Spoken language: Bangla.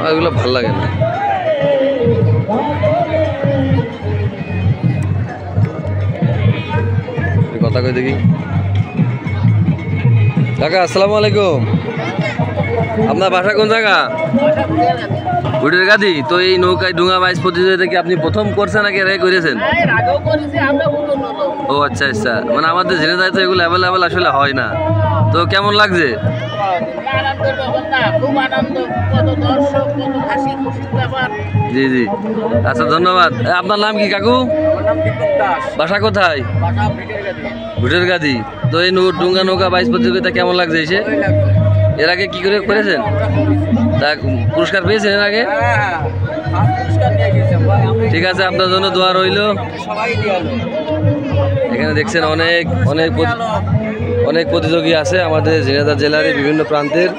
এগুলো ভাল লাগে না। কথা কই দেখি। কাকা আসসালামু আলাইকুম, আপনার বাসা কোন জায়গা? ভুটের গাদি। তো এই নৌকায় ডুঙা বাইচ প্রতিযোগিতা কি আপনি প্রথম করছেন নাকি এর আগে করেছেন? ও আচ্ছা আচ্ছা, মানে আমাদের ঝিনাইদহে তো এগুলো অ্যাভেলেবেল আসলে হয় না। তো কেমন লাগছে? জি জি, আচ্ছা ধন্যবাদ। আপনার নাম কি কাকু? বাসা কোথায়? ভুটের গাদি। তো এই ডুঙ্গা নৌকা বাইচ প্রতিযোগিতা কেমন লাগছে এসে? এর আগে কি করে করেছেন? তা পুরস্কার পেয়েছেন এর আগে? ঠিক আছে, আপনার জন্য দোয়া রইল। এখানে দেখছেন অনেক অনেক অনেক প্রতিযোগী আছে আমাদের ঝিনাইদহ জেলার বিভিন্ন প্রান্তের।